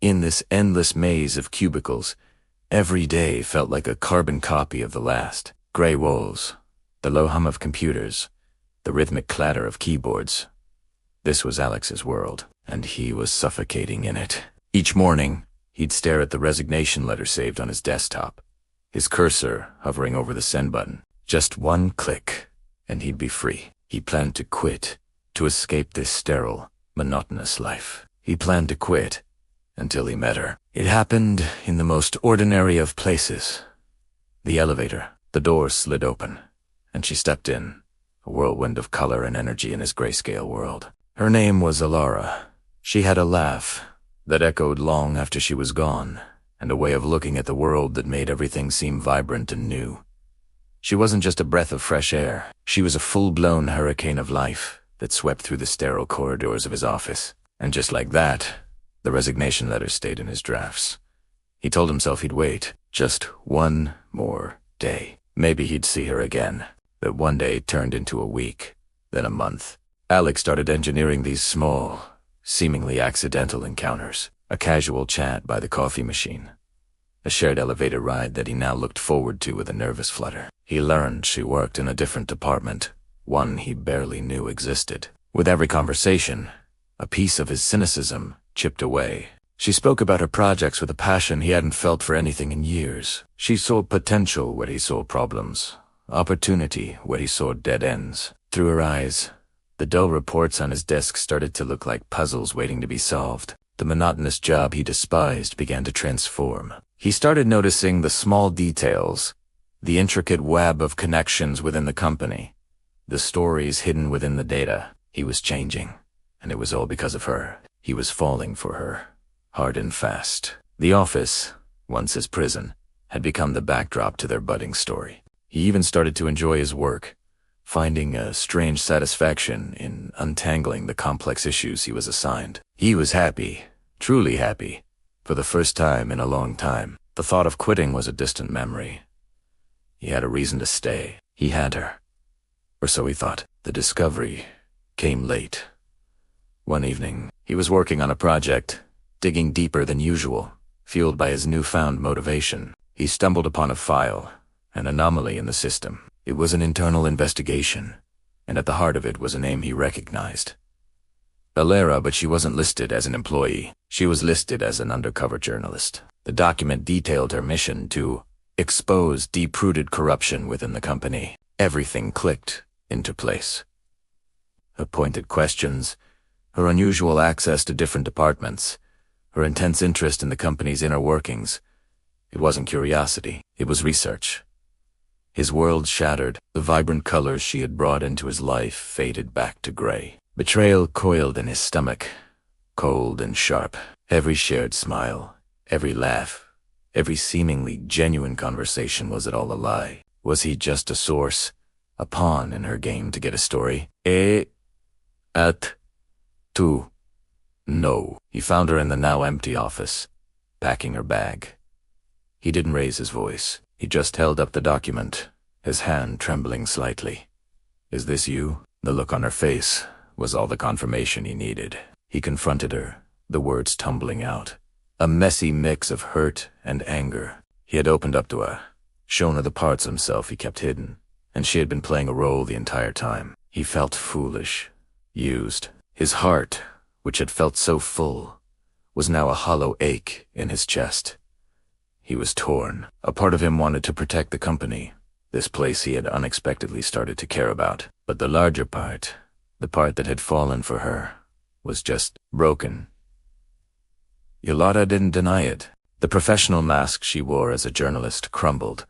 In this endless maze of cubicles, every day felt like a carbon copy of the last. Gray walls, the low hum of computers, the rhythmic clatter of keyboards. This was Alex's world, and he was suffocating in it. Each morning, he'd stare at the resignation letter saved on his desktop, his cursor hovering over the send button. Just one click, and he'd be free. He planned to quit, to escape this sterile, monotonous life. He planned to quit until he met her. It happened in the most ordinary of places. The elevator. The door slid open, and she stepped in, a whirlwind of color and energy in his grayscale world. Her name was Alara. She had a laugh that echoed long after she was gone, and a way of looking at the world that made everything seem vibrant and new. She wasn't just a breath of fresh air. She was a full-blown hurricane of life that swept through the sterile corridors of his office. And just like that, the resignation letter stayed in his drafts. He told himself he'd wait just one more day. Maybe he'd see her again. That one day turned into a week, then a month. Alex started engineering these small, seemingly accidental encounters. A casual chat by the coffee machine. A shared elevator ride that he now looked forward to with a nervous flutter. He learned she worked in a different department, one he barely knew existed. With every conversation, a piece of his cynicism chipped away. She spoke about her projects with a passion he hadn't felt for anything in years. She saw potential where he saw problems, opportunity where he saw dead ends. Through her eyes, the dull reports on his desk started to look like puzzles waiting to be solved. The monotonous job he despised began to transform. He started noticing the small details, the intricate web of connections within the company, the stories hidden within the data. He was changing, and it was all because of her. He was falling for her, hard and fast. The office, once his prison, had become the backdrop to their budding story. He even started to enjoy his work, finding a strange satisfaction in untangling the complex issues he was assigned. He was happy, truly happy, for the first time in a long time. The thought of quitting was a distant memory. He had a reason to stay. He had her. Or so he thought. The discovery came late. One evening, he was working on a project, digging deeper than usual, fueled by his newfound motivation. He stumbled upon a file, an anomaly in the system. It was an internal investigation, and at the heart of it was a name he recognized. Alara, but she wasn't listed as an employee. She was listed as an undercover journalist. The document detailed her mission to expose deep-rooted corruption within the company. Everything clicked into place. Her pointed questions, her unusual access to different departments, her intense interest in the company's inner workings. It wasn't curiosity, it was research. His world shattered. The vibrant colors she had brought into his life faded back to gray. Betrayal coiled in his stomach, cold and sharp. Every shared smile, every laugh, every seemingly genuine conversation, was it all a lie? Was he just a source, a pawn in her game to get a story? No. He found her in the now empty office, packing her bag. He didn't raise his voice. He just held up the document, his hand trembling slightly. "Is this you?" The look on her face was all the confirmation he needed. He confronted her, the words tumbling out. A messy mix of hurt and anger. He had opened up to her, shown her the parts of himself he kept hidden, and she had been playing a role the entire time. He felt foolish, used. His heart, which had felt so full, was now a hollow ache in his chest. He was torn. A part of him wanted to protect the company, this place he had unexpectedly started to care about. But the larger part, the part that had fallen for her, was just broken. Yolanda didn't deny it. The professional mask she wore as a journalist crumbled,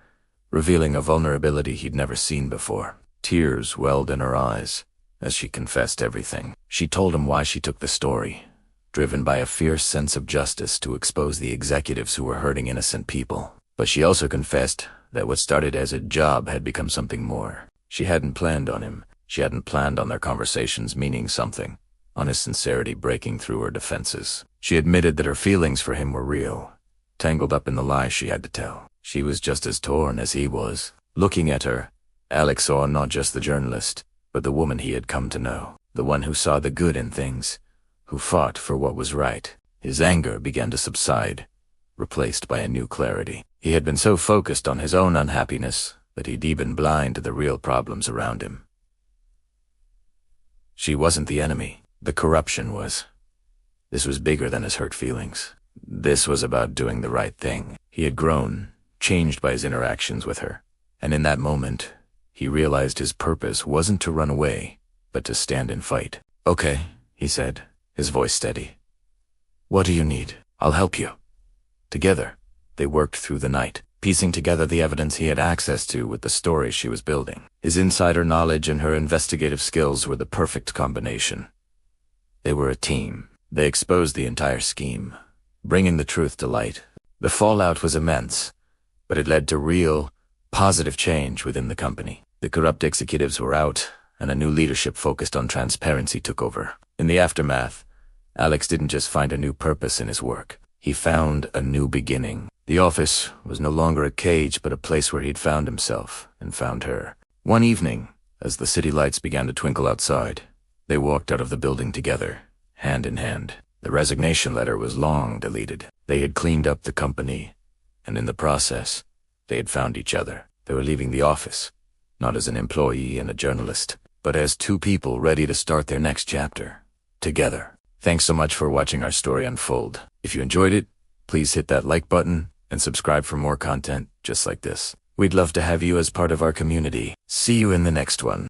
revealing a vulnerability he'd never seen before. Tears welled in her eyes as she confessed everything. She told him why she took the story, driven by a fierce sense of justice to expose the executives who were hurting innocent people. But she also confessed that what started as a job had become something more. She hadn't planned on him. She hadn't planned on their conversations meaning something, on his sincerity breaking through her defenses. She admitted that her feelings for him were real, tangled up in the lies she had to tell. She was just as torn as he was. Looking at her, Alex saw not just the journalist, but the woman he had come to know, the one who saw the good in things, who fought for what was right. His anger began to subside, replaced by a new clarity. He had been so focused on his own unhappiness that he'd been blind to the real problems around him. She wasn't the enemy. The corruption was. This was bigger than his hurt feelings. This was about doing the right thing. He had grown, changed by his interactions with her. And in that moment, he realized his purpose wasn't to run away, but to stand and fight. "Okay," he said, his voice steady. "What do you need? I'll help you." Together, they worked through the night, piecing together the evidence he had access to with the story she was building. His insider knowledge and her investigative skills were the perfect combination. They were a team. They exposed the entire scheme, bringing the truth to light. The fallout was immense, but it led to real, positive change within the company. The corrupt executives were out, and a new leadership focused on transparency took over. In the aftermath, Alex didn't just find a new purpose in his work. He found a new beginning. The office was no longer a cage, but a place where he'd found himself and found her. One evening, as the city lights began to twinkle outside, they walked out of the building together, hand in hand. The resignation letter was long deleted. They had cleaned up the company, and in the process, they had found each other. They were leaving the office, not as an employee and a journalist, but as two people ready to start their next chapter, together. Thanks so much for watching our story unfold. If you enjoyed it, please hit that like button and subscribe for more content just like this. We'd love to have you as part of our community. See you in the next one.